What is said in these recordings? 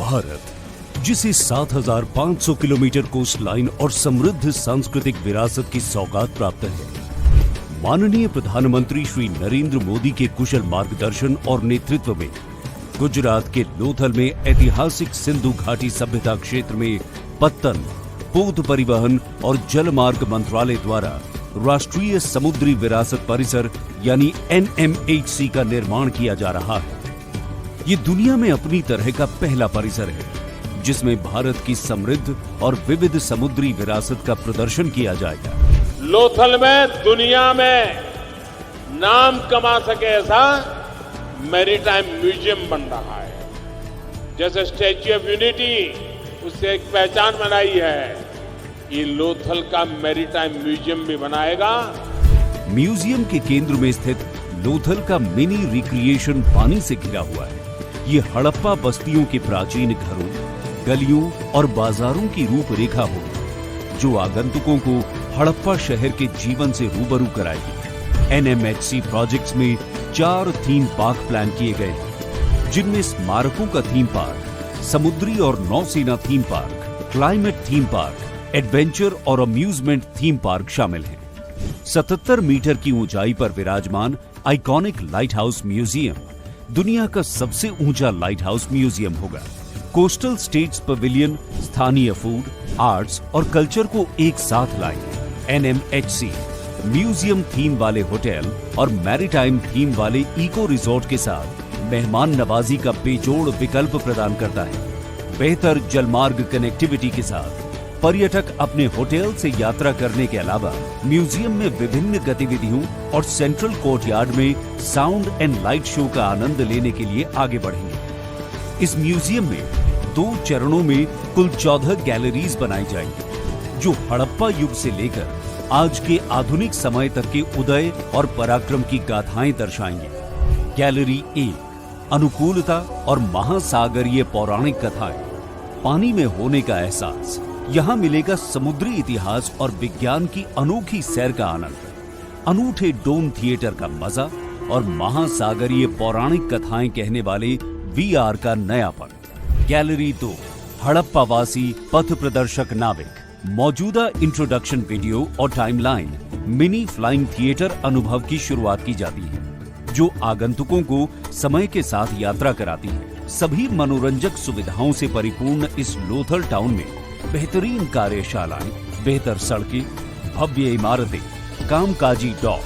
भारत, जिसे 7,500 kilometre coast line और समृद्ध सांस्कृतिक विरासत की सौगात प्राप्त है, माननीय प्रधानमंत्री श्री नरेंद्र मोदी के कुशल मार्गदर्शन और नेतृत्व में गुजरात के लोथल में ऐतिहासिक सिंधु घाटी सभ्यता क्षेत्र में पत्तन, पोत परिवहन और जलमार्ग मंत्रालय द्वारा राष्ट्रीय समुद्री विरासत परिसर यानी NMHC का निर्माण किया जा रहा है। ये दुनिया में अपनी तरह का पहला परिसर है जिसमें भारत की समृद्ध और विविध समुद्री विरासत का प्रदर्शन किया जाएगा। लोथल में दुनिया में नाम कमा सके ऐसा मैरीटाइम म्यूजियम बन रहा है। जैसे स्टैच्यू ऑफ यूनिटी उससे एक पहचान बनाई है, ये लोथल का मैरीटाइम म्यूजियम भी बनाएगा। म्यूजियम के केंद्र में स्थित लोथल का मिनी रिक्रिएशन पानी से घिरा हुआ है। ये हड़प्पा बस्तियों के प्राचीन घरों, गलियों और बाजारों की रूपरेखा होगी जो आगंतुकों को हड़प्पा शहर के जीवन से रूबरू कराएगी। NMHC प्रोजेक्ट्स में 4 थीम पार्क प्लान किए गए हैं, जिनमें स्मारकों का थीम पार्क, समुद्री और नौसेना theme park, climate theme park, adventure और अम्यूजमेंट थीम पार्क शामिल हैं। 77 मीटर की ऊंचाई पर विराजमान आइकॉनिक लाइट हाउस म्यूजियम दुनिया का सबसे ऊंचा लाइट हाउस म्यूजियम होगा। कोस्टल स्टेट्स पवेलियन स्थानीय फूड, आर्ट्स और कल्चर को एक साथ लाएंगे। NMHC म्यूजियम थीम वाले होटल और मैरीटाइम थीम वाले इको रिजॉर्ट के साथ मेहमान नवाजी का बेजोड़ विकल्प प्रदान करता है। बेहतर जलमार्ग कनेक्टिविटी के साथ पर्यटक अपने होटल से यात्रा करने के अलावा म्यूजियम में विभिन्न गतिविधियों और सेंट्रल कोर्टयार्ड में साउंड एंड लाइट शो का आनंद लेने के लिए आगे बढ़ेंगे। इस म्यूजियम में 2 चरणों में कुल 14 गैलरीज बनाई जाएंगी जो हड़प्पा युग से लेकर आज के आधुनिक समय तक के उदय और पराक्रम की गाथाएं दर्शाएंगे। गैलरी 1 अनुकूलता और महासागरीय पौराणिक कथाएं, पानी में होने का एहसास। यहाँ मिलेगा समुद्री इतिहास और विज्ञान की अनोखी सैर का आनंद, अनूठे डोम थिएटर का मजा और महासागरीय पौराणिक कथाएं कहने वाले VR का नयापन। गैलरी 2 हड़प्पावासी पथ प्रदर्शक नाविक, मौजूदा इंट्रोडक्शन वीडियो और टाइमलाइन मिनी फ्लाइंग थिएटर अनुभव की शुरुआत की जाती है जो आगंतुकों को समय के साथ यात्रा कराती है। सभी मनोरंजक सुविधाओं से परिपूर्ण इस लोथल टाउन में बेहतरीन कार्यशालाएं, बेहतर सड़कें, भव्य इमारतें, कामकाजी डॉक,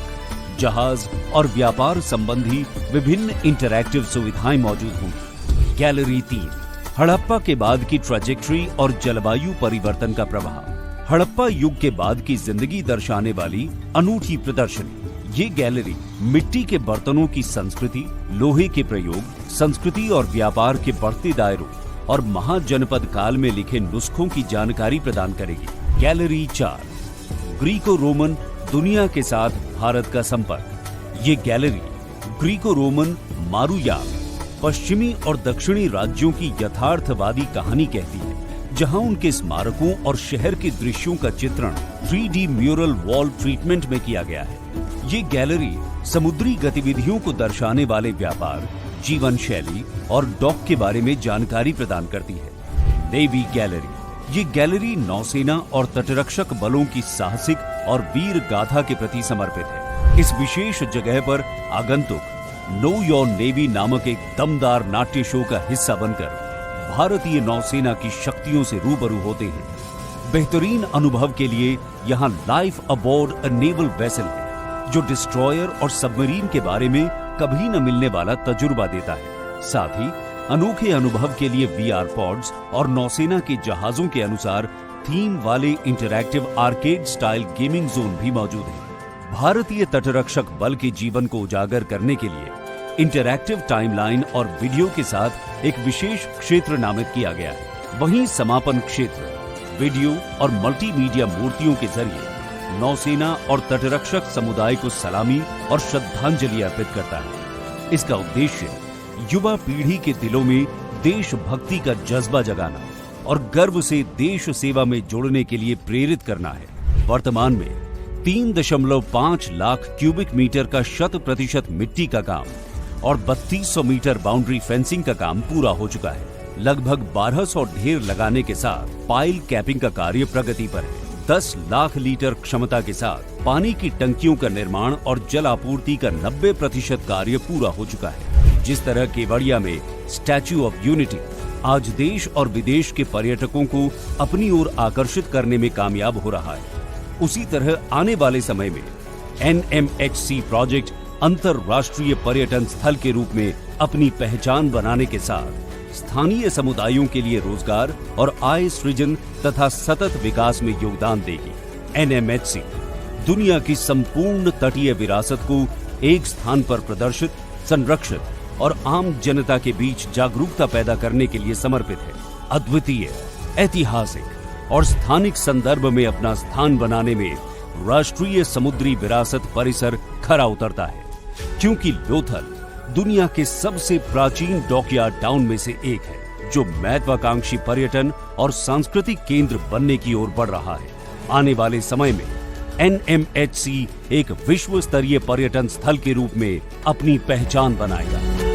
जहाज और व्यापार संबंधी विभिन्न इंटरैक्टिव सुविधाएं मौजूद होंगी। गैलरी 3 हड़प्पा के बाद की ट्रैजेक्टरी और जलवायु परिवर्तन का प्रभाव, हड़प्पा युग के बाद की जिंदगी दर्शाने वाली अनूठी प्रदर्शनी। ये गैलरी मिट्टी के बर्तनों की संस्कृति, लोहे के प्रयोग, संस्कृति और व्यापार के बढ़ते दायरों और महाजनपद काल में लिखे नुस्खों की जानकारी प्रदान करेगी। गैलरी 4 ग्रीको रोमन दुनिया के साथ भारत का संपर्क। ये गैलरी ग्रीको रोमन मारुयाग, पश्चिमी और दक्षिणी राज्यों की यथार्थवादी कहानी कहती है, जहां उनके स्मारकों और शहर के दृश्यों का चित्रण 3D म्यूरल वॉल ट्रीटमेंट में किया गया है। ये गैलरी समुद्री गतिविधियों को दर्शाने वाले व्यापार, जीवन शैली और डॉक के बारे में जानकारी प्रदान करती है। नेवी गैलरी ये गैलरी नौसेना और तटरक्षक बलों की साहसिक और वीर गाथा के प्रति समर्पित है। इस विशेष जगह पर आगंतुक नो योर नेवी नामक एक दमदार नाट्य शो का हिस्सा बनकर भारतीय नौसेना की शक्तियों से रूबरू होते हैं। बेहतरीन अनुभव के लिए यहाँ life aboard a naval vessel है जो डिस्ट्रॉयर और सबमरीन के बारे में कभी न मिलने वाला तजुर्बा देता है। साथ ही अनोखे अनुभव के लिए VR पॉड्स और नौसेना के जहाजों के अनुसार थीम वाले interactive arcade style gaming zone भी मौजूद है। भारतीय तटरक्षक बल के जीवन को उजागर करने के लिए इंटरैक्टिव टाइमलाइन और वीडियो के साथ एक विशेष क्षेत्र नामित किया गया है। वहीं समापन क्षेत्र वीडियो और मल्टीमीडिया मूर्तियों के जरिए नौसेना और तटरक्षक समुदाय को सलामी और श्रद्धांजलि अर्पित करता है। इसका उद्देश्य युवा पीढ़ी के दिलों में देशभक्ति का जज्बा जगाना और गर्व से देश सेवा में जोड़ने के लिए प्रेरित करना है। वर्तमान में 3.5 लाख क्यूबिक मीटर का 100% मिट्टी का काम और 3200 मीटर बाउंड्री फेंसिंग का काम पूरा हो चुका है। लगभग 1200 ढेर लगाने के साथ पाइल कैपिंग का कार्य प्रगति पर है। 10 लाख लीटर क्षमता के साथ पानी की टंकियों का निर्माण और जल आपूर्ति का 90% कार्य पूरा हो चुका है। जिस तरह केवड़िया में स्टैच्यू ऑफ यूनिटी आज देश और विदेश के पर्यटकों को अपनी ओर आकर्षित करने में कामयाब हो रहा है, उसी तरह आने वाले समय में NMHC प्रोजेक्ट अंतरराष्ट्रीय पर्यटन स्थल के रूप में अपनी पहचान बनाने के साथ स्थानीय समुदायों के लिए रोजगार और आय सृजन तथा सतत विकास में योगदान देगी। NMHC दुनिया की संपूर्ण तटीय विरासत को एक स्थान पर प्रदर्शित, संरक्षित और आम जनता के बीच जागरूकता पैदा करने के लिए समर्पित है। अद्वितीय, ऐतिहासिक और स्थानिक संदर्भ में अपना स्थान बनाने में राष्ट्रीय समुद्री विरासत परिसर खरा उतरता है, क्योंकि लोथल दुनिया के सबसे प्राचीन डॉकयार्ड टाउन में से एक है, जो महत्वाकांक्षी पर्यटन और सांस्कृतिक केंद्र बनने की ओर बढ़ रहा है। आने वाले समय में NMHC एक विश्व स्तरीय पर्यटन स्थल के रूप में अपनी पहचान बनाएगा।